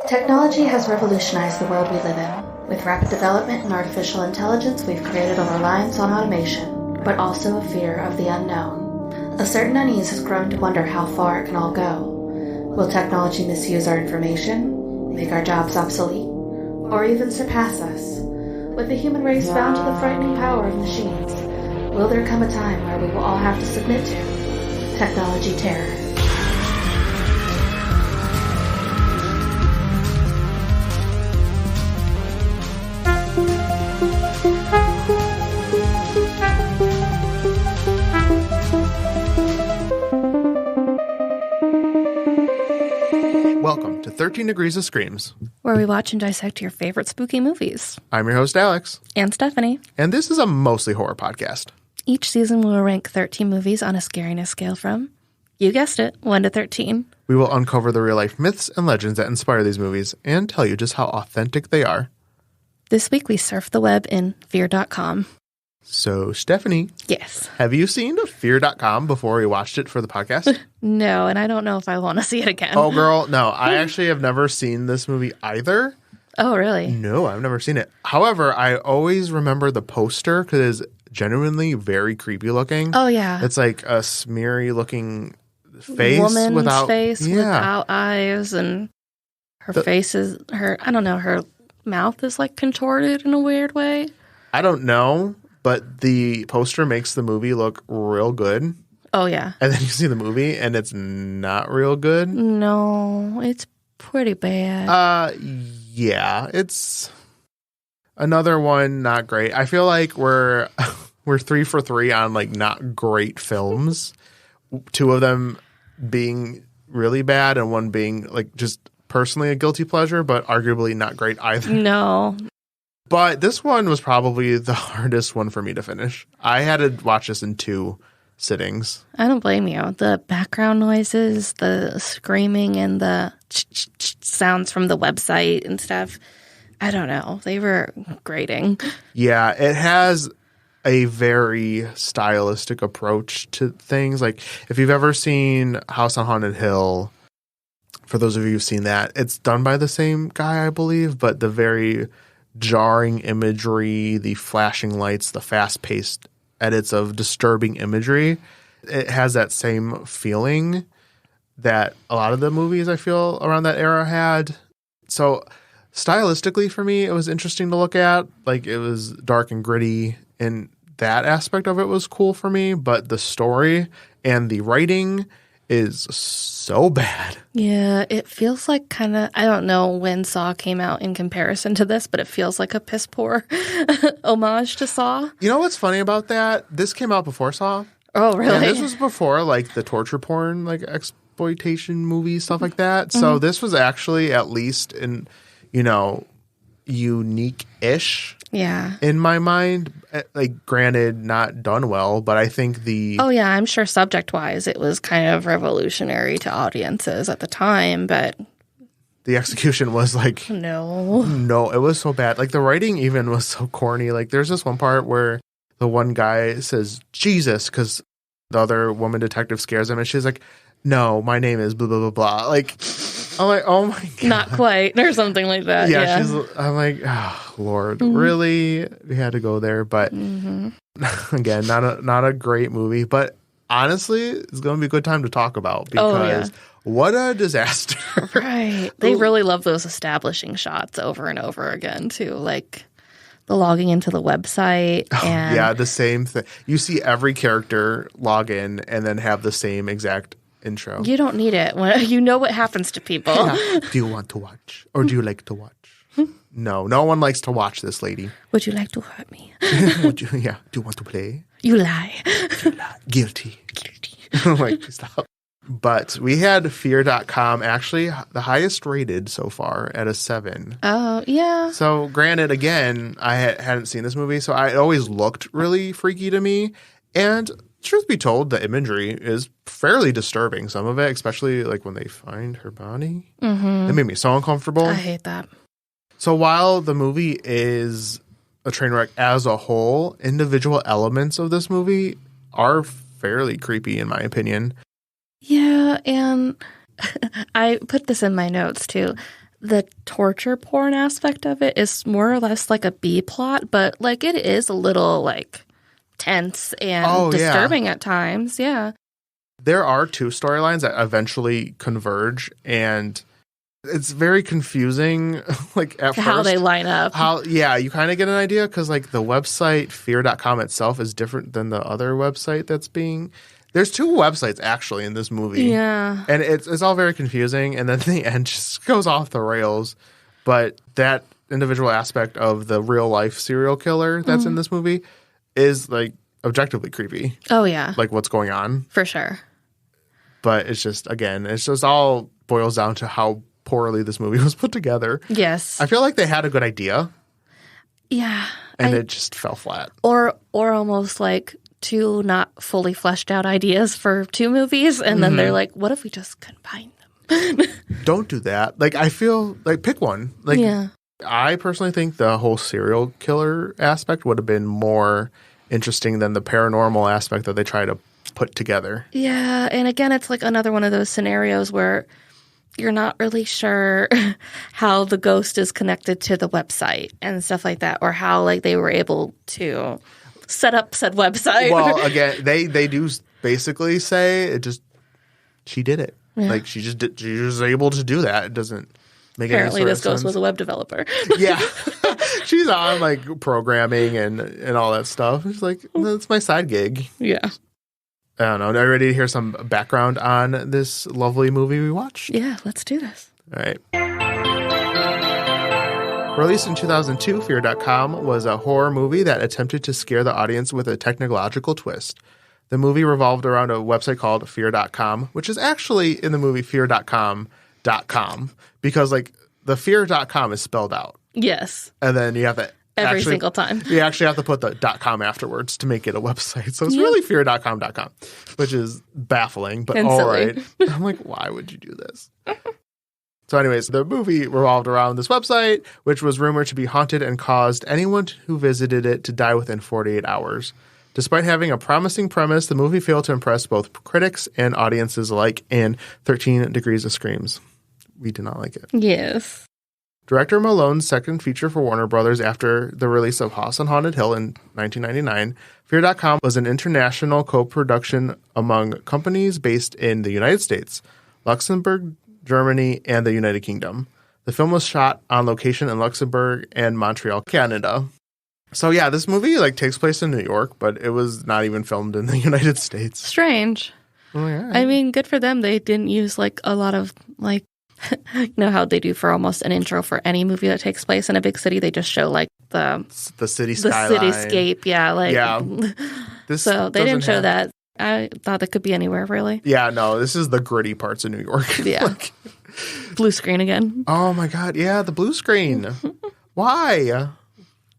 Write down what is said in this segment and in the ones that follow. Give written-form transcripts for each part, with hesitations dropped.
Technology has revolutionized the world we live in. With rapid development in artificial intelligence, we've created a reliance on automation, but also a fear of the unknown. A certain unease has grown to wonder how far it can all go. Will technology misuse our information, make our jobs obsolete, or even surpass us? With the human race bound to the frightening power of machines, will there come a time where we will all have to submit to technology terror? Welcome to 13 Degrees of Screams, where we watch and dissect your favorite spooky movies. I'm your host, Alex. And Stephanie. And this is a mostly horror podcast. Each season we will rank 13 movies on a scariness scale from, you guessed it, 1 to 13. We will uncover the real-life myths and legends that inspire these movies and tell you just how authentic they are. This week we surf the web in FeardotCom. So, Stephanie. Yes. Have you seen FeardotCom before we watched it for the podcast? No, and I don't know if I want to see it again. Oh, girl, no. I actually have never seen this movie either. Oh, really? No, I've never seen it. However, I always remember the poster because it's genuinely very creepy looking. Oh, yeah. It's like a smeary looking face. Woman's without eyes, and her face is, her mouth is like contorted in a weird way. I don't know, but the poster makes the movie look real good. Oh, yeah. And then you see the movie and it's not real good. No, it's pretty bad. Yeah, it's another one not great. I feel like we're 3 for 3 on like not great films. 2 of them being really bad and one being like just personally a guilty pleasure, but arguably not great either. No. But this one was probably the hardest one for me to finish. I had to watch this in 2 sittings. I don't blame you. The background noises, the screaming, and the sounds from the website and stuff, I don't know. They were grating. Yeah, it has a very stylistic approach to things. Like, if you've ever seen House on Haunted Hill, for those of you who've seen that, it's done by the same guy, I believe, but the very jarring imagery, the flashing lights, the fast-paced edits of disturbing imagery, it has that same feeling that a lot of the movies I feel around that era had. So stylistically for me, it was interesting to look at. Like, it was dark and gritty, and that aspect of it was cool for me, but the story and the writing is so bad. Yeah, it feels like kind of, I don't know when Saw came out in comparison to this, but it feels like a piss poor homage to Saw. You know what's funny about that? This came out before Saw. Oh, really? Yeah, this was before like the torture porn, like exploitation movies, stuff like that. So this was actually at least in, unique-ish. Yeah. In my mind, like, granted, not done well, but I think Oh, yeah, I'm sure subject-wise it was kind of revolutionary to audiences at the time, but the execution was like... No, it was so bad. Like, the writing even was so corny. Like, there's this one part where the one guy says, Jesus, because the other woman detective scares him, and she's like, no, my name is blah, blah, blah, blah. Like, I'm like, oh my God. Not quite, or something like that. Yeah. I'm like, oh, Lord, really? We had to go there. But again, not a great movie. But honestly, it's going to be a good time to talk about because what a disaster. Right. They really love those establishing shots over and over again, too. Like the logging into the website. And yeah, the same thing. You see every character log in and then have the same exact intro. You don't need it. You know what happens to people. Yeah. Do you want to watch? Or do you like to watch? No one likes to watch this, lady. Would you like to hurt me? Do you want to play? You lie. Guilty. Like, stop. But we had FeardotCom actually the highest rated so far at a 7. Oh, yeah. So granted, again, I hadn't seen this movie, so it always looked really freaky to me. And truth be told, the imagery is fairly disturbing, some of it, especially like when they find her body. It made me so uncomfortable. I hate that. So while the movie is a train wreck as a whole, individual elements of this movie are fairly creepy, in my opinion. Yeah, and I put this in my notes too. the torture porn aspect of it is more or less like a B plot, but like it is a little like tense and disturbing at times. Yeah. There are two storylines that eventually converge, and it's very confusing, like at first. How they line up. You kind of get an idea because like the website Fear.com itself is different than the other website that's being... There's two websites actually in this movie. Yeah. And it's all very confusing, and then the end just goes off the rails. But that individual aspect of the real life serial killer that's in this movie is like objectively creepy. Oh, yeah. Like what's going on. For sure. But it's just all boils down to how poorly this movie was put together. Yes. I feel like they had a good idea. Yeah. And it just fell flat. Or almost like two not fully fleshed out ideas for two movies. And then they're like, what if we just combine them? Don't do that. Like, I feel like pick one. Like, yeah. I personally think the whole serial killer aspect would have been more interesting than the paranormal aspect that they try to put together. Yeah. And again, it's like another one of those scenarios where you're not really sure how the ghost is connected to the website and stuff like that, or how like they were able to set up said website. Well, again, they do basically say she did it. Yeah. Like she was able to do that. It doesn't make any sort of sense. Apparently this ghost was a web developer. Yeah. She's on like programming and all that stuff. She's like, that's my side gig. Yeah. I don't know. Are you ready to hear some background on this lovely movie we watched? Yeah, let's do this. All right. Released in 2002, Fear.com was a horror movie that attempted to scare the audience with a technological twist. The movie revolved around a website called Fear.com, which is actually in the movie Fear.com, because like the Fear.com is spelled out. Yes. And then you have to every single time. You actually have to put the .com afterwards to make it a website. So it's really fear.com, which is baffling, but all right. I'm like, why would you do this? So anyways, the movie revolved around this website, which was rumored to be haunted and caused anyone who visited it to die within 48 hours. Despite having a promising premise, the movie failed to impress both critics and audiences alike in 13 Degrees of Screams. We did not like it. Yes. Director Malone's second feature for Warner Brothers after the release of House on Haunted Hill in 1999, Fear.com was an international co-production among companies based in the United States, Luxembourg, Germany, and the United Kingdom. The film was shot on location in Luxembourg and Montreal, Canada. So yeah, this movie like takes place in New York, but it was not even filmed in the United States. Strange. Oh, yeah. I mean, good for them. They didn't use like a lot of like you know how they do for almost an intro for any movie that takes place in a big city. They just show like the city skyline. The cityscape. Yeah, like so they didn't show that. I thought that could be anywhere, really. Yeah, no, this is the gritty parts of New York. Yeah, blue screen again. Oh my god, yeah, the blue screen. Why?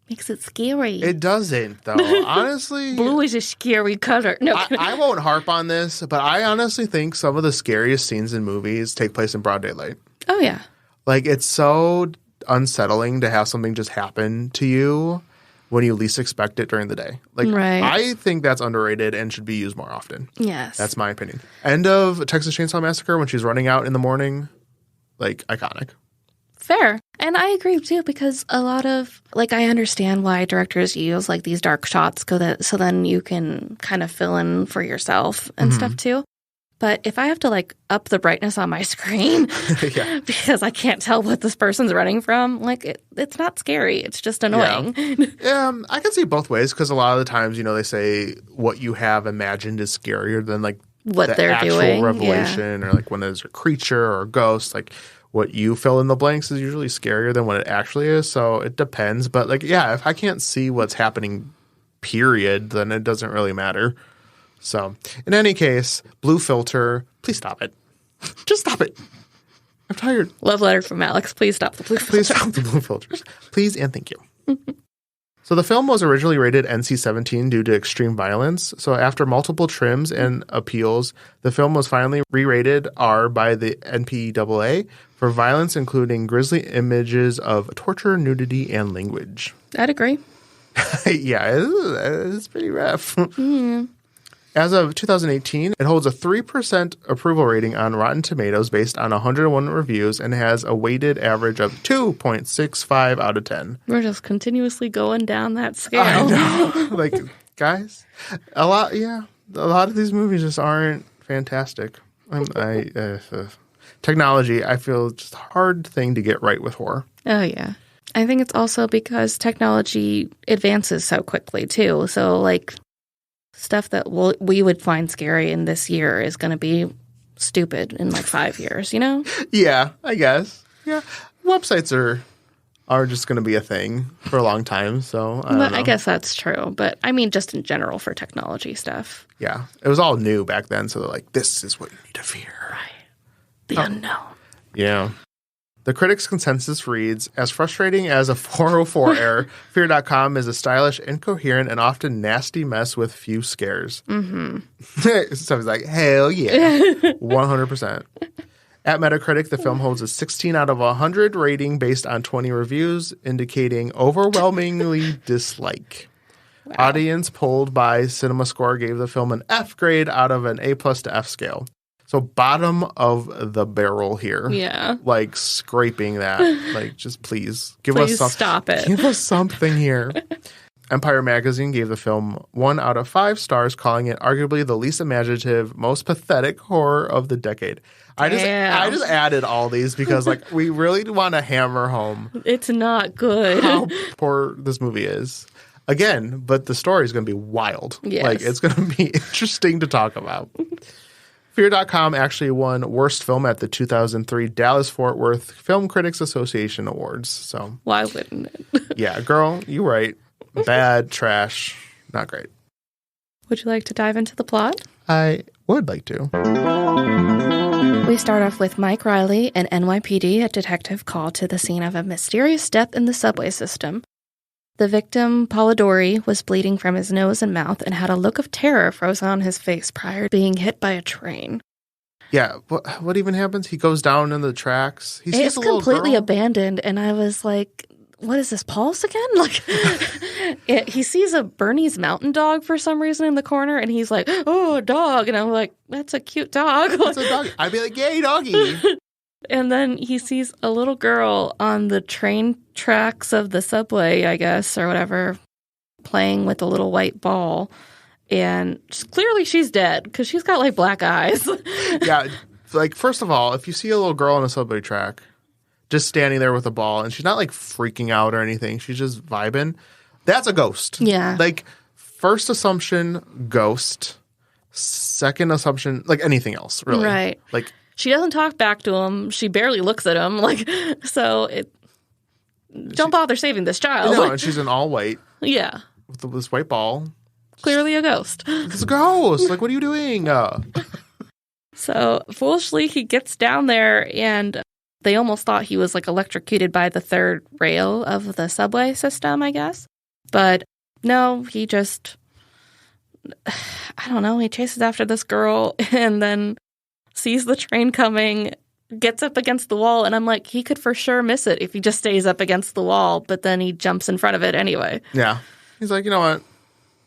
Makes it scary. It doesn't, though. Honestly, blue is a scary color. No, I won't harp on this, but I honestly think some of the scariest scenes in movies take place in broad daylight. Oh yeah, like it's so unsettling to have something just happen to you when you least expect it during the day. Like, right. I think that's underrated and should be used more often. Yes, that's my opinion. End of Texas Chainsaw Massacre when she's running out in the morning, like iconic. Fair. And I agree too, because a lot of like I understand why directors use like these dark shots so then you can kind of fill in for yourself and stuff too. But if I have to like up the brightness on my screen because I can't tell what this person's running from, like it's not scary. It's just annoying. Yeah, I can see both ways because a lot of the times, you know, they say what you have imagined is scarier than like what they're actual doing. Revelation or like when there's a creature or a ghost, like what you fill in the blanks is usually scarier than what it actually is. So it depends. But like, yeah, if I can't see what's happening, period, then it doesn't really matter. So in any case, blue filter, please stop it. Just stop it. I'm tired. Love letter from Alex. Please stop the blue filter. Please stop the blue filters. Please and thank you. So the film was originally rated NC-17 due to extreme violence. So after multiple trims and appeals, the film was finally re-rated R by the NPAA for violence, including grisly images of torture, nudity, and language. I'd agree. Yeah, it's pretty rough. As of 2018, it holds a 3% approval rating on Rotten Tomatoes based on 101 reviews and has a weighted average of 2.65 out of 10. We're just continuously going down that scale. I know. Like, guys, a lot of these movies just aren't fantastic. Technology, I feel, just a hard thing to get right with horror. Oh, yeah. I think it's also because technology advances so quickly, too. So, like, stuff that we would find scary in this year is going to be stupid in, like, 5 years, you know? Yeah, I guess. Yeah. Websites are just going to be a thing for a long time, so I don't know. I guess that's true. But, I mean, just in general for technology stuff. Yeah. It was all new back then, so they're like, this is what you need to fear. Right. The unknown. Yeah. The critics' consensus reads, as frustrating as a 404 error, FeardotCom is a stylish, incoherent, and often nasty mess with few scares. Mm-hmm. So he's like, hell yeah. 100%. At Metacritic, the film holds a 16 out of 100 rating based on 20 reviews, indicating overwhelmingly dislike. Wow. Audience polled by CinemaScore gave the film an F grade out of an A+ to F scale. So bottom of the barrel here. Yeah. Like scraping that. Like, just please give us something. Stop it. Give us something here. Empire Magazine gave the film 1 out of 5 stars, calling it arguably the least imaginative, most pathetic horror of the decade. I just added all these because, like, we really want to hammer home. It's not good. How poor this movie is. Again, but the story is going to be wild. Yes. Like, it's going to be interesting to talk about. FeardotCom actually won Worst Film at the 2003 Dallas-Fort Worth Film Critics Association Awards. So why wouldn't it? Yeah, girl, you're right. Bad, trash, not great. Would you like to dive into the plot? I would like to. We start off with Mike Riley, an NYPD detective, called to the scene of a mysterious death in the subway system. The victim, Polidori, was bleeding from his nose and mouth and had a look of terror frozen on his face prior to being hit by a train. Yeah, what even happens? He goes down in the tracks. It's completely abandoned, and I was like, what is this, Pulse again? Like, he sees a Bernese Mountain Dog for some reason in the corner, and he's like, oh, a dog. And I'm like, that's a cute dog. That's a dog. I'd be like, yay, doggy. And then he sees a little girl on the train tracks of the subway, I guess, or whatever, playing with a little white ball. And clearly she's dead because she's got, like, black eyes. Yeah. Like, first of all, if you see a little girl on a subway track just standing there with a ball and she's not, like, freaking out or anything, she's just vibing, that's a ghost. Yeah. Like, first assumption, ghost. Second assumption, like anything else, really. Right. Like, she doesn't talk back to him. She barely looks at him. Like, so don't bother saving this child. No, and she's in all white. Yeah. With this white ball. Clearly a ghost. It's a ghost. Like, what are you doing? So, foolishly, he gets down there, and they almost thought he was, like, electrocuted by the third rail of the subway system, I guess. But no, he just, I don't know, he chases after this girl and then sees the train coming, gets up against the wall, and I'm like, he could for sure miss it if he just stays up against the wall, but then he jumps in front of it anyway. Yeah. He's like, you know what?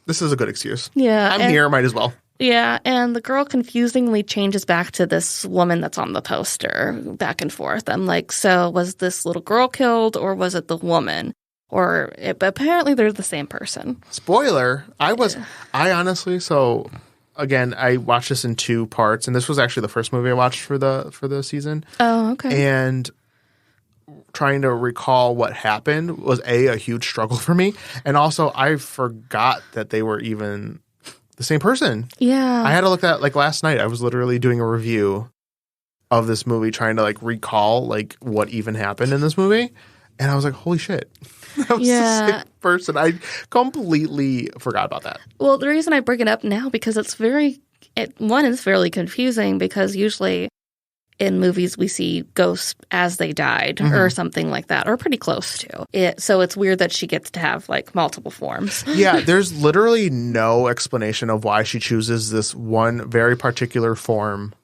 This is a good excuse. Yeah. I'm here, might as well. Yeah, and the girl confusingly changes back to this woman that's on the poster, back and forth. I'm like, so was this little girl killed, or was it the woman? But apparently they're the same person. Spoiler, I honestly, so again, I watched this in 2 parts, and this was actually the first movie I watched for the season. Oh, okay. And trying to recall what happened was a huge struggle for me, and also I forgot that they were even the same person. Yeah. I had to look at, like, last night I was literally doing a review of this movie, trying to, like, recall, like, what even happened in this movie, and I was like, holy shit. That was the same person. I completely forgot about that. Well, the reason I bring it up now, because it's fairly confusing, because usually in movies we see ghosts as they died or something like that, or pretty close to it. So it's weird that she gets to have, like, multiple forms. Yeah, there's literally no explanation of why she chooses this one very particular form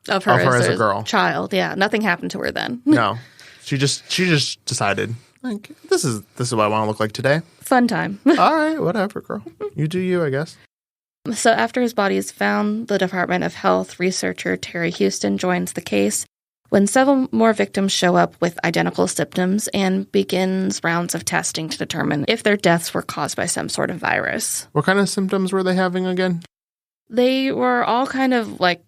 of her as a girl. Child. Yeah, nothing happened to her then. No. She just decided, like, this is what I want to look like today. Fun time. All right, whatever, girl. You do you, I guess. So after his body is found, the Department of Health researcher Terry Houston joins the case when several more victims show up with identical symptoms and begins rounds of testing to determine if their deaths were caused by some sort of virus. What kind of symptoms were they having again? They were all kind of like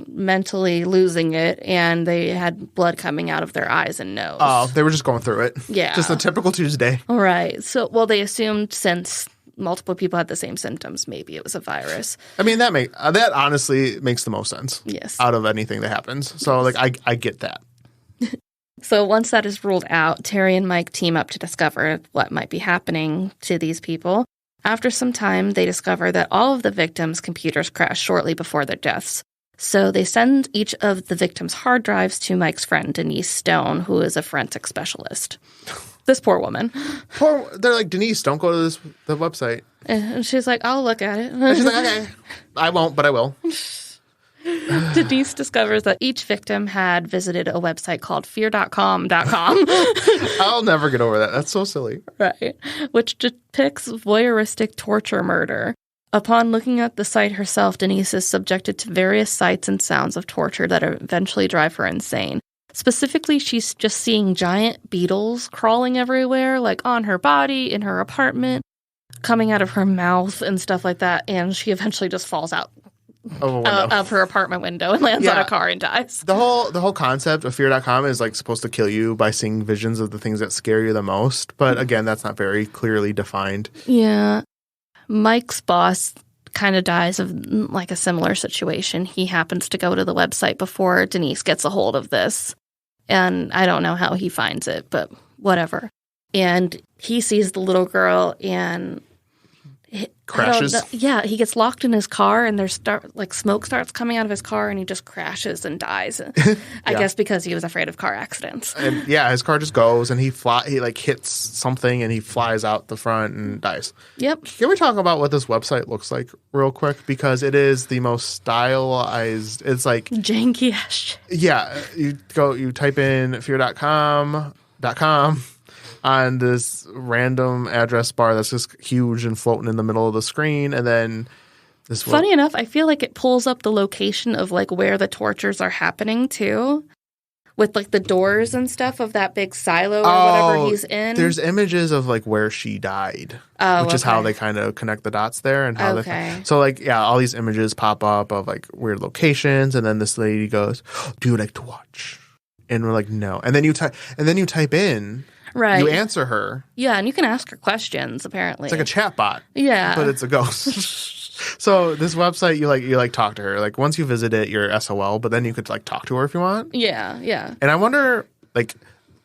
mentally losing it, and they had blood coming out of their eyes and nose. Oh, they were just going through it. Yeah. Just a typical Tuesday. All right. So, well, they assumed since multiple people had the same symptoms, maybe it was a virus. I mean, that honestly makes the most sense. Yes. Out of anything that happens. So, like, I get that. So once that is ruled out, Terry and Mike team up to discover what might be happening to these people. After some time, they discover that all of the victims' computers crashed shortly before their deaths. So they send each of the victims' hard drives to Mike's friend, Denise Stone, who is a forensic specialist. This poor woman. They're like, Denise, don't go to the website. And she's like, I'll look at it. And she's like, okay. I won't, but I will. Denise discovers that each victim had visited a website called FeardotCom. I'll never get over that. That's so silly. Right. Which depicts voyeuristic torture murder. Upon looking at the site herself, Denise is subjected to various sights and sounds of torture that eventually drive her insane. Specifically, she's just seeing giant beetles crawling everywhere, like on her body, in her apartment, coming out of her mouth and stuff like that. And she eventually just falls out of her apartment window and lands on a car and dies. The whole concept of Fear.com is like supposed to kill you by seeing visions of the things that scare you the most. But again, that's not very clearly defined. Yeah. Mike's boss kind of dies of like a similar situation. He happens to go to the website before Denise gets a hold of this. And I don't know how he finds it, but whatever. And he sees the little girl and crashes. Yeah, he gets locked in his car and there's smoke starts coming out of his car and he just crashes and dies. I guess because he was afraid of car accidents. And yeah, his car just goes and he hits something and he flies out the front and dies. Yep. Can we talk about what this website looks like real quick? Because it is the most stylized. It's like janky ass shit. Yeah, you type in fear.com on this random address bar that's just huge and floating in the middle of the screen, and then this. Funny enough, I feel like it pulls up the location of like where the tortures are happening too, with like the doors and stuff of that big silo or whatever he's in. There's images of like where she died, which is how they kind of connect the dots there, and how so like all these images pop up of like weird locations, and then this lady goes, "Do you like to watch?" And we're like, "No," and then you type in. Right. You answer her. Yeah, and you can ask her questions, apparently. It's like a chat bot. Yeah. But it's a ghost. So this website, you talk to her. Like, once you visit it, you're SOL, but then you could, like, talk to her if you want. Yeah, yeah. And I wonder, like,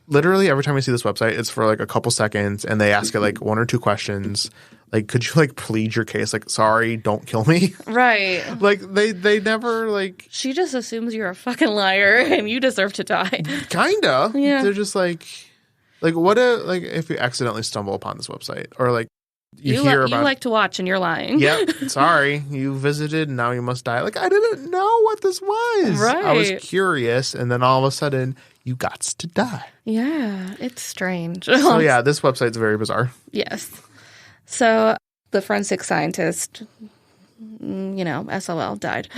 literally every time I see this website, it's for, like, a couple seconds, and they ask it, like, one or two questions. Like, could you, like, plead your case? Like, sorry, don't kill me. Right. Like, they never, like... She just assumes you're a fucking liar, and you deserve to die. Kinda. Yeah. They're just, like... Like, what if you accidentally stumble upon this website? Or, like, you hear about... You like to watch and you're lying. Yep. Sorry. You visited and now you must die. Like, I didn't know what this was. Right. I was curious. And then all of a sudden, you got to die. Yeah. It's strange. So, yeah, this website's very bizarre. Yes. So, the forensic scientist, SOL, died.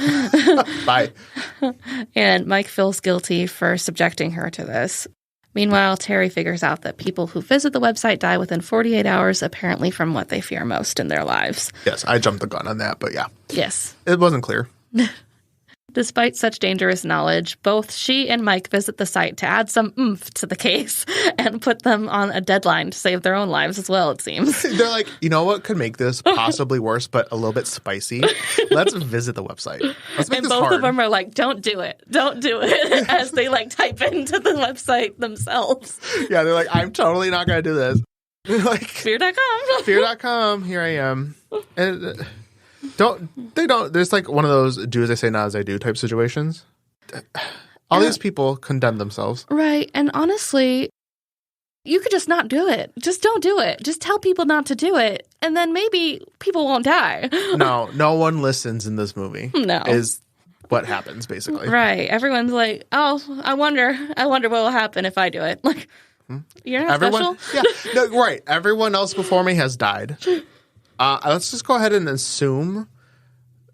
Bye. And Mike feels guilty for subjecting her to this. Meanwhile, Terry figures out that people who visit the website die within 48 hours, apparently from what they fear most in their lives. Yes, I jumped the gun on that, but yeah. Yes. It wasn't clear. Despite such dangerous knowledge, both she and Mike visit the site to add some oomph to the case and put them on a deadline to save their own lives as well, it seems. They're like, you know what could make this possibly worse, but a little bit spicy? Let's visit the website. Let's make and this both hard. of them are like, don't do it. Don't do it, as they like type into the website themselves. Yeah, they're like, I'm totally not going to do this. Like, Fear.com. Fear.com, here I am. And... There's like one of those do as I say, not as I do type situations. All these people condemn themselves. Right. And honestly, you could just not do it. Just don't do it. Just tell people not to do it. And then maybe people won't die. No one listens in this movie. No. Is what happens, basically. Right. Everyone's like, oh, I wonder what will happen if I do it. Like, you're not special? Yeah. No, right. Everyone else before me has died. Let's just go ahead and assume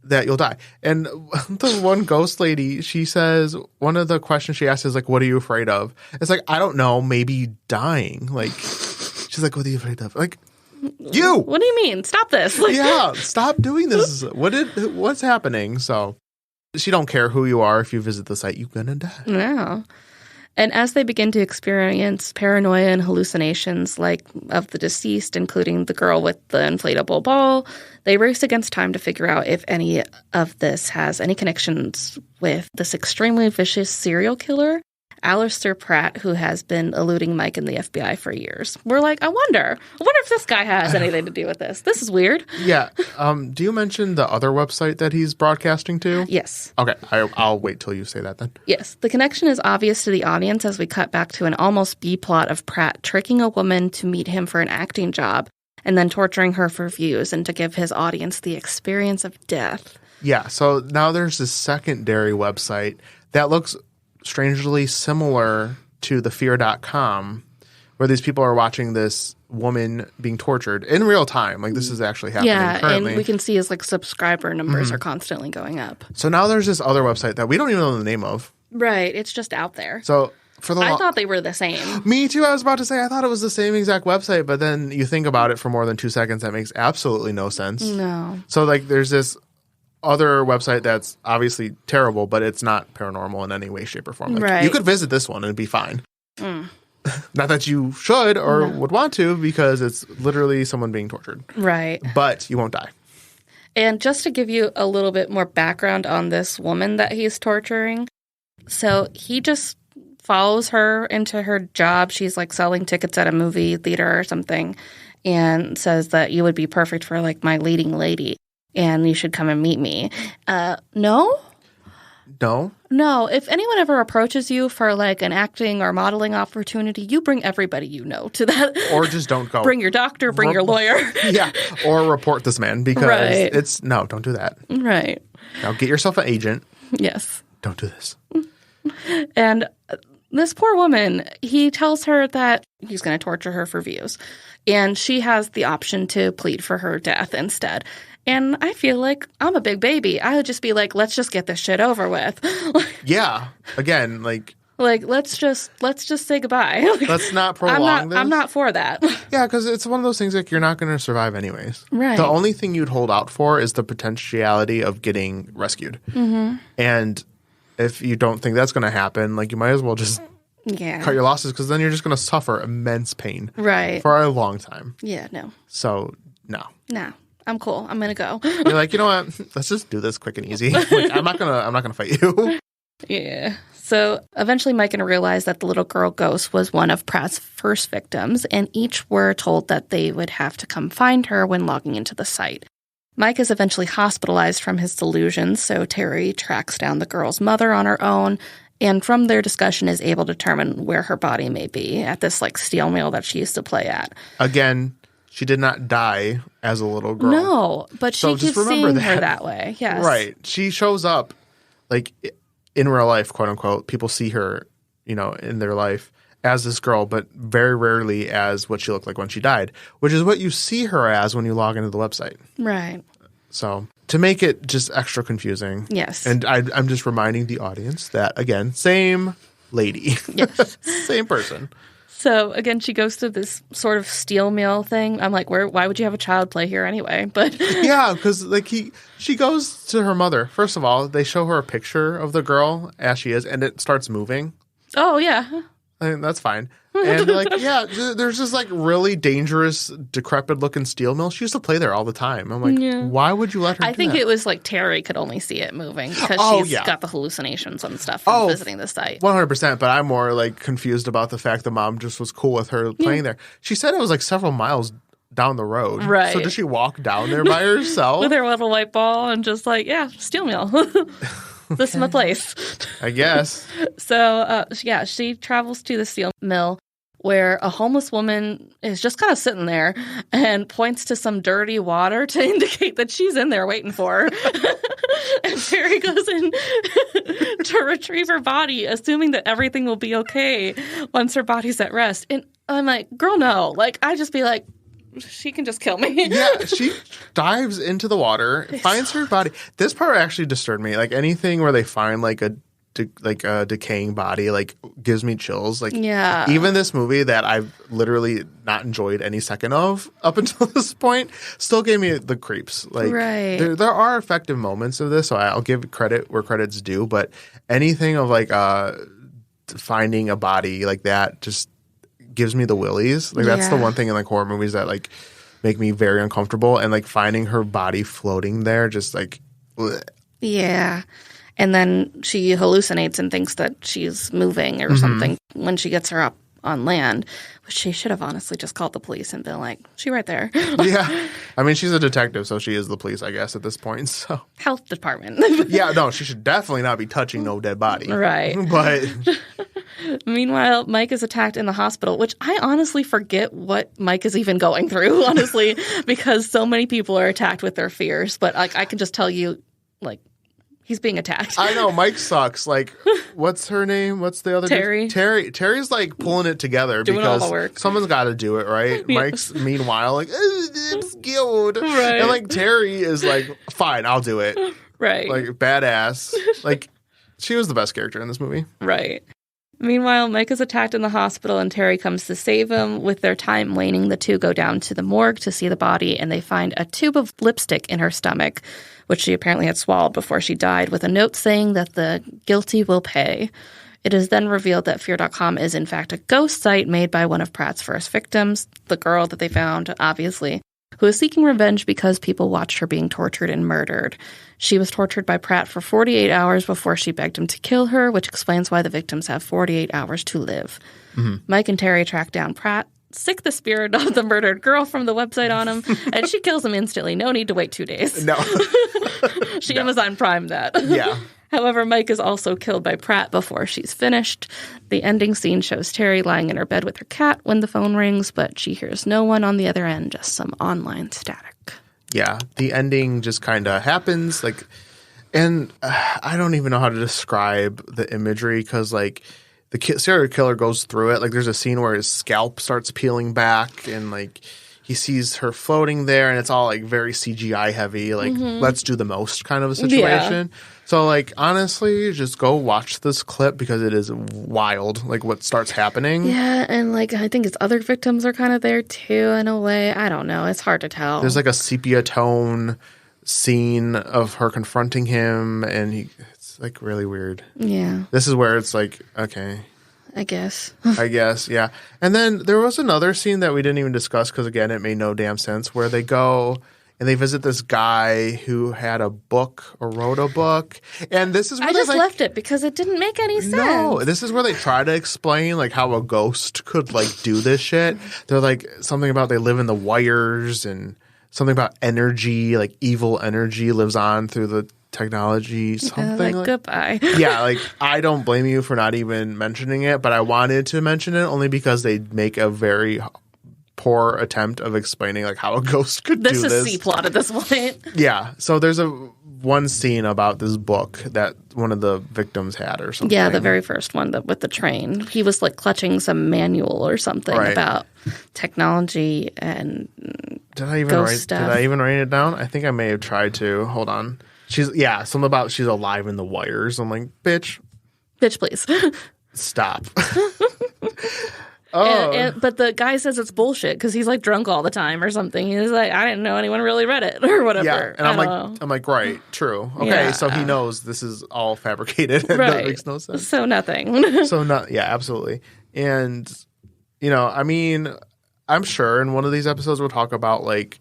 that you'll die. And the one ghost lady, she says, one of the questions she asks is like, what are you afraid of? It's like, I don't know, maybe dying. Like, she's like, what are you afraid of? Like, you! What do you mean? Stop this. Yeah, stop doing this. What's happening? So she don't care who you are. If you visit the site, you're going to die. No. And as they begin to experience paranoia and hallucinations like of the deceased, including the girl with the inflatable ball, they race against time to figure out if any of this has any connections with this extremely vicious serial killer, Alistair Pratt, who has been eluding Mike and the FBI for years. We're like, I wonder if this guy has anything to do with this. This is weird. Yeah. Do you mention the other website that he's broadcasting to? Yes. Okay. I'll wait till you say that then. Yes. The connection is obvious to the audience as we cut back to an almost B-plot of Pratt tricking a woman to meet him for an acting job and then torturing her for views and to give his audience the experience of death. Yeah. So now there's this secondary website that looks strangely similar to the FeardotCom, where these people are watching this woman being tortured in real time. Like, this is actually happening currently. And we can see his like subscriber numbers are constantly going up. So now there's this other website that we don't even know the name of. Right. It's just out there. So I thought they were the same. Me too. I was about to say I thought it was the same exact website, but then you think about it for more than 2 seconds, that makes absolutely no sense. No. So like there's this other website that's obviously terrible, but it's not paranormal in any way, shape, or form. Like, right. You could visit this one and it'd be fine. Not that you should or would want to, because it's literally someone being tortured. Right. But you won't die. And just to give you a little bit more background on this woman that he's torturing, so he just follows her into her job. She's like selling tickets at a movie theater or something and says that you would be perfect for like my leading lady and you should come and meet me. No? No. If anyone ever approaches you for like an acting or modeling opportunity, you bring everybody you know to that. Or just don't go. Bring your doctor, bring your lawyer. Yeah. Or report this man because don't do that. Right. Now get yourself an agent. Yes. Don't do this. And this poor woman, he tells her that he's going to torture her for views. And she has the option to plead for her death instead. And I feel like I'm a big baby. I would just be like, let's just get this shit over with. Yeah. Again, like let's just say goodbye. Let's not prolong this. I'm not for that. Yeah, because it's one of those things like you're not going to survive anyways. Right. The only thing you'd hold out for is the potentiality of getting rescued. Mm-hmm. And if you don't think that's going to happen, like you might as well just cut your losses, because then you're just going to suffer immense pain. Right. For a long time. Yeah, no. So, no. No. I'm cool. I'm going to go. You're like, you know what? Let's just do this quick and easy. Like, I'm not gonna fight you. Yeah. So eventually Mike and realize that the little girl ghost was one of Pratt's first victims, and each were told that they would have to come find her when logging into the site. Mike is eventually hospitalized from his delusions, so Terry tracks down the girl's mother on her own, and from their discussion is able to determine where her body may be at this like steel mill that she used to play at. Again, she did not die as a little girl. No, but she keeps seeing her that way. Yes. Right. She shows up like in real life, quote unquote. People see her, in their life as this girl, but very rarely as what she looked like when she died, which is what you see her as when you log into the website. Right. So to make it just extra confusing. Yes. And I'm just reminding the audience that, again, same lady. Yes. Same person. So, again, she goes to this sort of steel mill thing. I'm like, why would you have a child play here anyway? But yeah, because like she goes to her mother. First of all, they show her a picture of the girl as she is, and it starts moving. Oh, yeah. I mean, that's fine. And like, yeah, there's this like really dangerous, decrepit-looking steel mill. She used to play there all the time. I'm like, why would you let her? I think it was like Terry could only see it moving because she's got the hallucinations and stuff from visiting the site. 100%. But I'm more like confused about the fact the mom just was cool with her playing there. She said it was like several miles down the road. Right. So does she walk down there by herself with her little white ball and just like, steel mill. This is my place. I guess. So, she travels to the steel mill where a homeless woman is just kind of sitting there and points to some dirty water to indicate that she's in there waiting for her. And Terry goes in to retrieve her body, assuming that everything will be okay once her body's at rest. And I'm like, girl, no. Like, I'd just be like, she can just kill me. Yeah, she dives into the water, finds her body. This part actually disturbed me. Like anything where they find like a decaying body, like gives me chills. Like even this movie that I've literally not enjoyed any second of up until this point still gave me the creeps. Like there are effective moments of this, so I'll give credit where credit's due. But anything of like finding a body like that just gives me the willies. Like that's the one thing in like horror movies that like make me very uncomfortable, and like finding her body floating there just like bleh. Yeah. And then she hallucinates and thinks that she's moving or something when she gets her up on land. Which she should have honestly just called the police and been like, she right there. Yeah. I mean, she's a detective, so she is the police, I guess, at this point. So Health department. Yeah, no, she should definitely not be touching no dead body. Right. But meanwhile, Mike is attacked in the hospital, which I honestly forget what Mike is even going through, honestly, because so many people are attacked with their fears. But like, I can just tell you, like, he's being attacked. I know, Mike sucks. Like, what's her name? What's the other Terry. Terry's like pulling it together doing because all the work. Someone's got to do it, right? Yeah. Mike's meanwhile like, I'm scared. Right. And like Terry is like, fine, I'll do it. Right. Like badass. Like she was the best character in this movie. Right. Meanwhile, Mike is attacked in the hospital and Terry comes to save him. With their time waning, the two go down to the morgue to see the body, and they find a tube of lipstick in her stomach, which she apparently had swallowed before she died, with a note saying that the guilty will pay. It is then revealed that FeardotCom is in fact a ghost site made by one of Pratt's first victims, the girl that they found, obviously, who is seeking revenge because people watched her being tortured and murdered. She was tortured by Pratt for 48 hours before she begged him to kill her, which explains why the victims have 48 hours to live. Mike and Terry track down Pratt, sick the spirit of the murdered girl from the website on him, and she kills him instantly. No need to wait 2 days. No. She Amazon Prime that. Yeah. However, Mike is also killed by Pratt before she's finished. The ending scene shows Terry lying in her bed with her cat when the phone rings, but she hears no one on the other end, just some online static. Yeah, the ending just kind of happens, like, and I don't even know how to describe the imagery because, like, the serial killer goes through it. Like, there's a scene where his scalp starts peeling back, and like he sees her floating there, and it's all like very CGI heavy. Like, let's do the most kind of a situation. Yeah. So, like, honestly, just go watch this clip because it is wild, like, what starts happening. Yeah, and, like, I think his other victims are kind of there, too, in a way. I don't know. It's hard to tell. There's, like, a sepia tone scene of her confronting him, and it's, like, really weird. Yeah. This is where it's like, okay. I guess. I guess, yeah. And then there was another scene that we didn't even discuss because, again, it made no damn sense, where they go and they visit this guy who had a book or wrote a book. And this is where I just left it because it didn't make any sense. No, this is where they try to explain like how a ghost could like do this shit. They're like something about they live in the wires and something about energy, like evil energy lives on through the technology. Something like goodbye. Yeah, like I don't blame you for not even mentioning it, but I wanted to mention it only because they make a very poor attempt of explaining like how a ghost could do this. This is C-plot at this point. Yeah. So there's one scene about this book that one of the victims had or something. Yeah, the very first one with the train. He was like clutching some manual or something about technology and ghost stuff. Did I even write it down? I think I may have tried to. Hold on. Something about she's alive in the wires. I'm like, bitch. Bitch, please. Stop. But the guy says it's bullshit because he's like drunk all the time or something. He's like, I didn't know anyone really read it or whatever. Yeah, and I'm like, right, true. Okay, yeah. So he knows this is all fabricated. Right. That makes no sense. So nothing. Yeah, absolutely. And I mean, I'm sure in one of these episodes we'll talk about like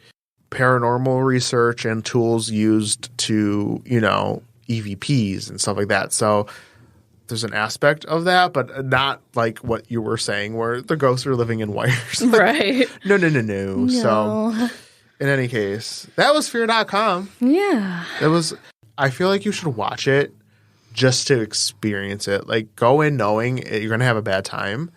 paranormal research and tools used to, EVPs and stuff like that. So there's an aspect of that, but not like what you were saying where the ghosts are living in wires. Like, right. No. So in any case, that was Fear.com. Yeah. I feel like you should watch it just to experience it. Like go in knowing you're going to have a bad time,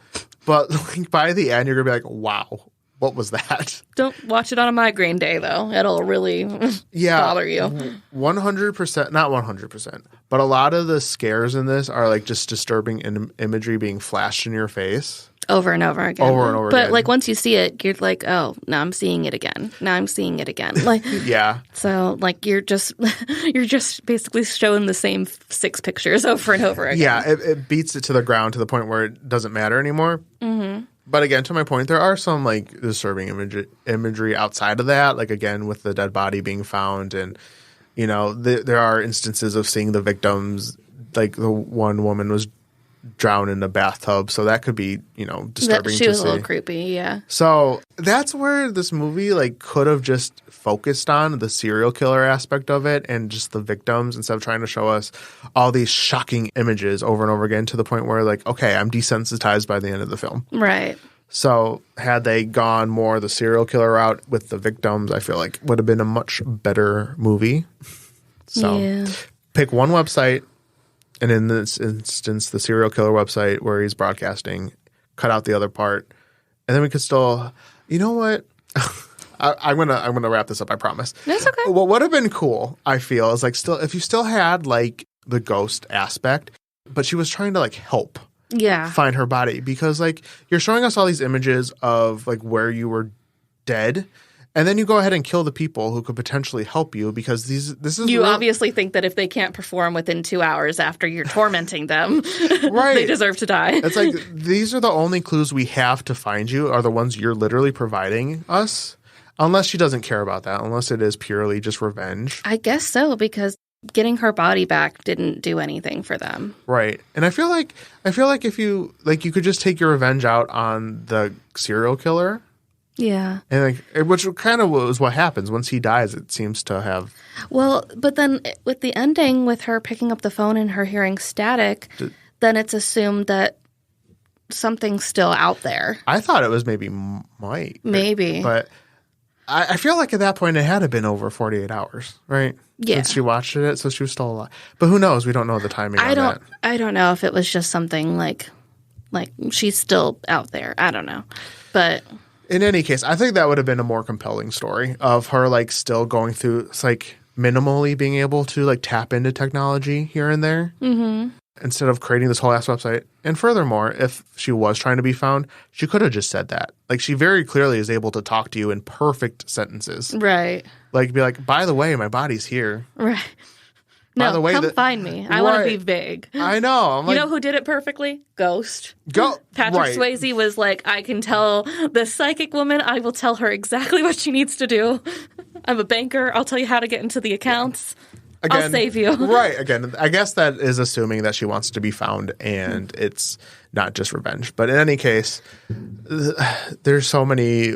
but like by the end, you're going to be like, wow, what was that? Don't watch it on a migraine day, though. It'll really bother you. 100%, not 100%, but a lot of the scares in this are like just disturbing imagery being flashed in your face. Over and over again. Over and over but again. like once you see it, you're like, oh, now I'm seeing it again. Now I'm seeing it again. Like, yeah. So like you're just basically showing the same 6 pictures over and over again. Yeah, it beats it to the ground to the point where it doesn't matter anymore. Mm-hmm. But again, to my point, there are some like disturbing imagery outside of that. Like again, with the dead body being found, and you know, there are instances of seeing the victims. Like the one woman was drowned in a bathtub, so that could be, you know, disturbing. She was a little creepy, yeah. So that's where this movie like could have just focused on the serial killer aspect of it and just the victims instead of trying to show us all these shocking images over and over again to the point where like, okay, I'm desensitized by the end of the film. Right. So had they gone more the serial killer route with the victims, I feel like would have been a much better movie. So pick one website, and in this instance, the serial killer website where he's broadcasting, cut out the other part, and then we could still, you know what? I'm gonna wrap this up. I promise. That's okay. What would have been cool, I feel, is like still if you still had like the ghost aspect, but she was trying to like help. Yeah. Find her body, because like you're showing us all these images of like where you were dead, and then you go ahead and kill the people who could potentially help you, because this is you obviously think that if they can't perform within 2 hours after you're tormenting them, right, they deserve to die. It's like these are the only clues we have to find you are the ones you're literally providing us, unless she doesn't care about that, unless it is purely just revenge. I guess so, because getting her body back didn't do anything for them. Right. And I feel like if you like you could just take your revenge out on the serial killer. Yeah. And like, which kind of was what happens once he dies, it seems to have. Well, but then with the ending with her picking up the phone and her hearing static, then it's assumed that something's still out there. I thought it was maybe Mike. Maybe. But I feel like at that point it had to have been over 48 hours, right? Yeah. Since she watched it, so she was still alive. But who knows? We don't know the timing on that. I don't know if it was just something like she's still out there. I don't know. But in any case, I think that would have been a more compelling story of her like still going through, it's like minimally being able to like tap into technology here and there. Mm-hmm. Instead of creating this whole ass website. And furthermore, if she was trying to be found, she could have just said that. Like, she very clearly is able to talk to you in perfect sentences. Right. Like, be like, by the way, my body's here. Right. By the way, come find me. I want to be big. I know. You know who did it perfectly? Ghost. Right. Patrick Swayze was like, I can tell the psychic woman, I will tell her exactly what she needs to do. I'm a banker. I'll tell you how to get into the accounts. Again, I'll save you. Right. Again, I guess that is assuming that she wants to be found and it's not just revenge. But in any case, there's so many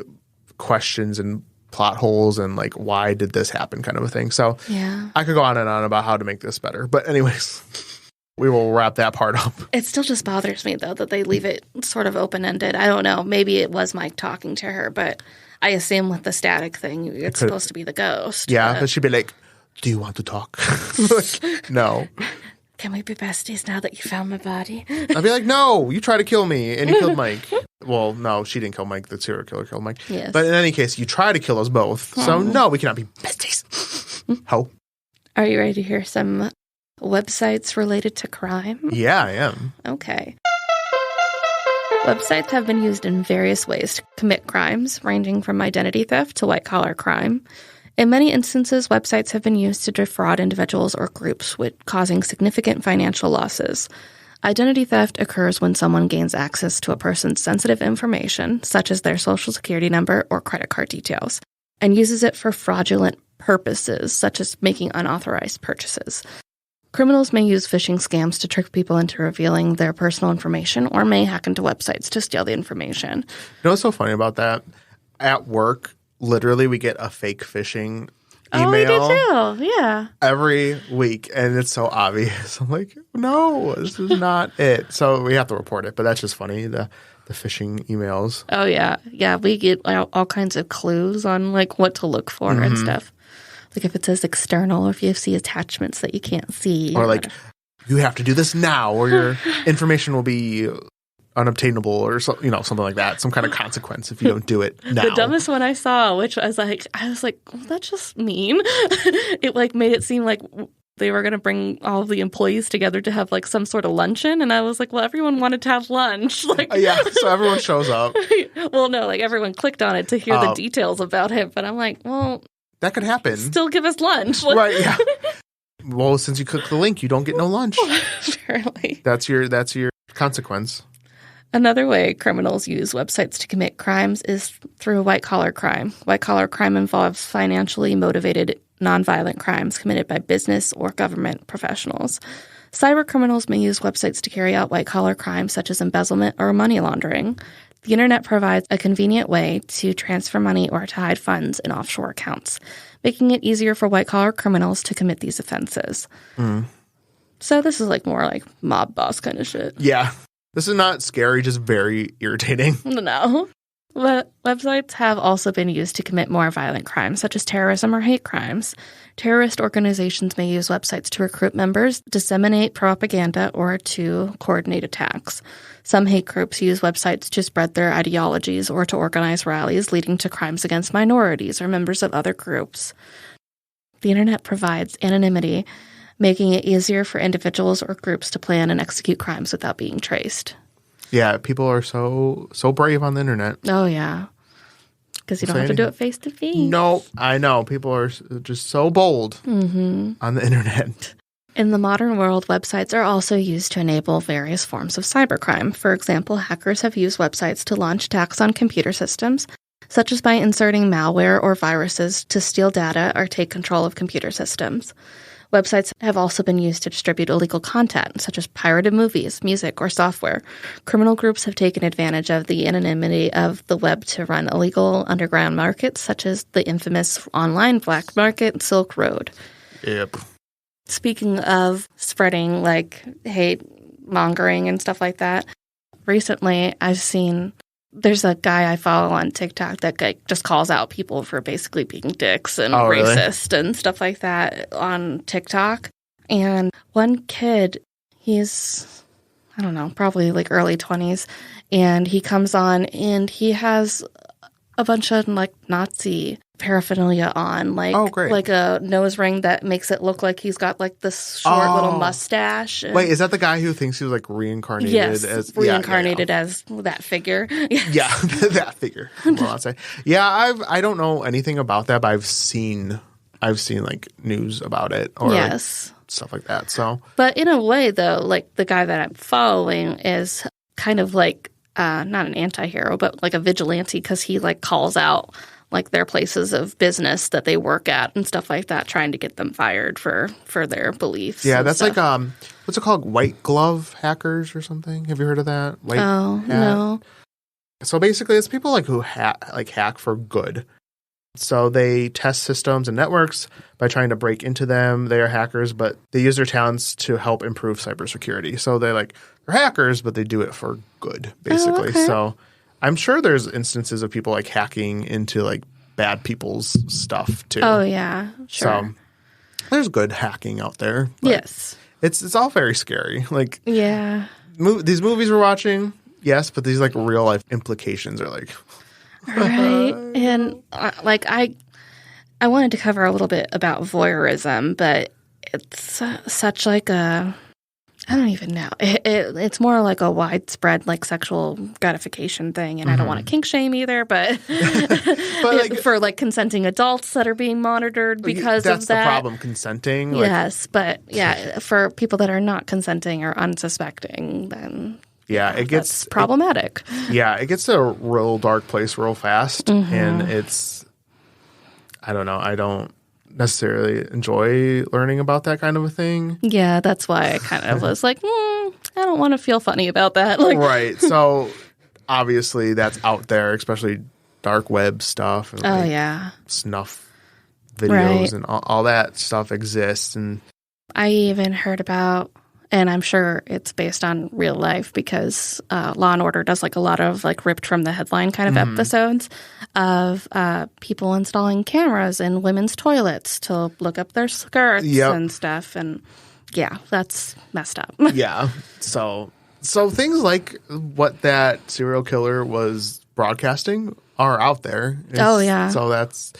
questions and plot holes and like, why did this happen kind of a thing. So yeah. I could go on and on about how to make this better. But anyways, we will wrap that part up. It still just bothers me, though, that they leave it sort of open-ended. I don't know. Maybe it was Mike talking to her, but I assume with the static thing, it's supposed to be the ghost. Yeah, but she'd be like, do you want to talk? Like, no. Can we be besties now that you found my body? I'd be like, no, you tried to kill me and you killed Mike. Well, no, she didn't kill Mike. The serial killer killed Mike. Yes. But in any case, you tried to kill us both. So no, we cannot be besties. Ho. Are you ready to hear some websites related to crime? Yeah, I am. Okay. Websites have been used in various ways to commit crimes, ranging from identity theft to white-collar crime. In many instances, websites have been used to defraud individuals or groups, causing significant financial losses. Identity theft occurs when someone gains access to a person's sensitive information, such as their social security number or credit card details, and uses it for fraudulent purposes, such as making unauthorized purchases. Criminals may use phishing scams to trick people into revealing their personal information or may hack into websites to steal the information. You know what's so funny about that? At work, literally, we get a fake phishing email. Oh, we do too. Yeah. Every week, and it's so obvious. I'm like, no, this is not it. So we have to report it, but that's just funny, the phishing emails. Oh, yeah. Yeah, we get all kinds of clues on, like, what to look for and stuff. Like, if it says external or if you see attachments that you can't see. Or like, you have to do this now or your information will be unobtainable or something like that. Some kind of consequence if you don't do it now. The dumbest one I saw, which I was like, well, that's just mean. It like made it seem like they were going to bring all of the employees together to have like some sort of luncheon. And I was like, well, everyone wanted to have lunch. Like, yeah, so everyone shows up. Well, no, like everyone clicked on it to hear the details about it. But I'm like, well, that could happen. Still give us lunch. Like, right, yeah. Well, since you click the link, you don't get no lunch. Apparently. That's your consequence. Another way criminals use websites to commit crimes is through white-collar crime. White-collar crime involves financially motivated nonviolent crimes committed by business or government professionals. Cyber criminals may use websites to carry out white-collar crimes such as embezzlement or money laundering. The internet provides a convenient way to transfer money or to hide funds in offshore accounts, making it easier for white-collar criminals to commit these offenses. So this is like more like mob boss kind of shit. Yeah. This is not scary, just very irritating. No. But websites have also been used to commit more violent crimes, such as terrorism or hate crimes. Terrorist organizations may use websites to recruit members, disseminate propaganda, or to coordinate attacks. Some hate groups use websites to spread their ideologies or to organize rallies, leading to crimes against minorities or members of other groups. The internet provides anonymity, making it easier for individuals or groups to plan and execute crimes without being traced. Yeah, people are so brave on the internet. Oh, yeah. Because you don't have to do it face-to-face. No, I know. People are just so bold on the internet. In the modern world, websites are also used to enable various forms of cybercrime. For example, hackers have used websites to launch attacks on computer systems, such as by inserting malware or viruses to steal data or take control of computer systems. Websites have also been used to distribute illegal content, such as pirated movies, music, or software. Criminal groups have taken advantage of the anonymity of the web to run illegal underground markets, such as the infamous online black market, Silk Road. Yep. Speaking of spreading, like, hate mongering and stuff like that, recently I've seen... There's a guy I follow on TikTok that just calls out people for basically being dicks and racist and stuff like that on TikTok. And one kid, he's, I don't know, probably like early 20s, and he comes on and he has a bunch of like Nazi paraphernalia on, like like a nose ring that makes it look like he's got like this short little mustache. Wait, is that the guy who thinks he was like reincarnated? Yes, as reincarnated as that figure. Yeah, that figure. Well, I'll say. Yeah, I don't know anything about that, but I've seen like news about it or like stuff like that. So, but in a way, though, like the guy that I'm following is kind of like not an anti-hero, but like a vigilante because he like calls out like their places of business that they work at and stuff like that, trying to get them fired for their beliefs. Yeah, that's stuff. Like what's it called? White glove hackers or something? Have you heard of that? No. So basically, it's people like who hack for good. So they test systems and networks by trying to break into them. They are hackers, but they use their talents to help improve cybersecurity. So they're hackers, but they do it for good, basically. Oh, okay. So I'm sure there's instances of people like hacking into like bad people's stuff too. Oh yeah, sure. So there's good hacking out there. Yes, it's all very scary. Like these movies we're watching, yes, but these like real life implications are like right. And like I wanted to cover a little bit about voyeurism, but it's such like a I don't even know. It's more like a widespread like sexual gratification thing, and I don't want to kink shame either, but, but for like consenting adults that are being monitored because of that. That's the problem, consenting. Yes, but yeah, for people that are not consenting or unsuspecting, then it gets problematic. It gets to a real dark place real fast, and it's I don't know. I don't necessarily enjoy learning about that kind of a thing. Yeah, that's why I kind of was like, I don't want to feel funny about that. Like, right. So obviously that's out there, especially dark web stuff. And snuff videos and all that stuff exists. And I even heard about, and I'm sure it's based on real life because Law and Order does like a lot of like ripped from the headline kind of episodes of people installing cameras in women's toilets to look up their skirts and stuff. And yeah, that's messed up. Yeah. So So things like what that serial killer was broadcasting are out there. Oh, yeah. So that's,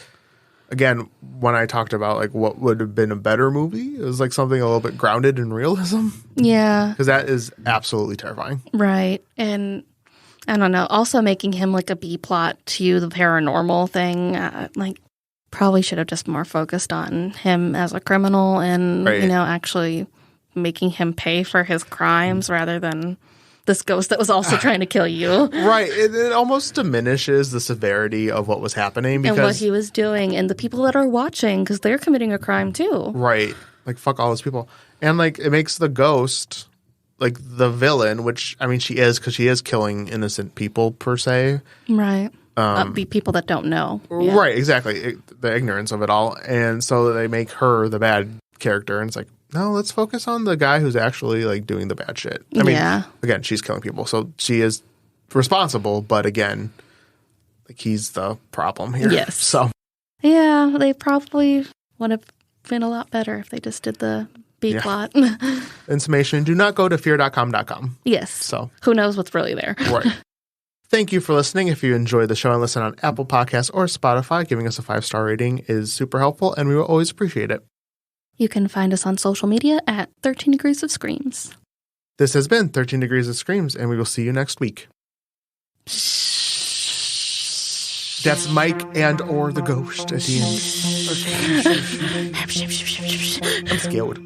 again, when I talked about like what would have been a better movie, it was like something a little bit grounded in realism. Yeah. Because that is absolutely terrifying. Right. And I don't know, also making him like a B plot to the paranormal thing, like probably should have just more focused on him as a criminal and, Right. you know, actually making him pay for his crimes rather than this ghost that was also trying to kill you. Right. It almost diminishes the severity of what was happening because And what he was doing and the people that are watching because they're committing a crime too. right. Like fuck all those people. And like it makes the ghost like the villain, which I mean she is because she is killing innocent people per se. Right. Be people that don't know. Yeah. Right, exactly. The ignorance of it all. And so they make her the bad character and it's like, no, let's focus on the guy who's actually like doing the bad shit. I mean, Yeah. again, she's killing people, so she is responsible, but again, like he's the problem here. Yes. So Yeah, they probably would have been a lot better if they just did the B plot. information, do not go to FeardotCom.com. Yes. So Who knows what's really there? right. Thank you for listening. If you enjoy the show and listen on Apple Podcasts or Spotify, giving us a 5-star rating is super helpful, and we will always appreciate it. You can find us on social media at 13 Degrees of Screams. This has been 13 Degrees of Screams, and we will see you next week. That's Mike and or the ghost at the end. I'm scared.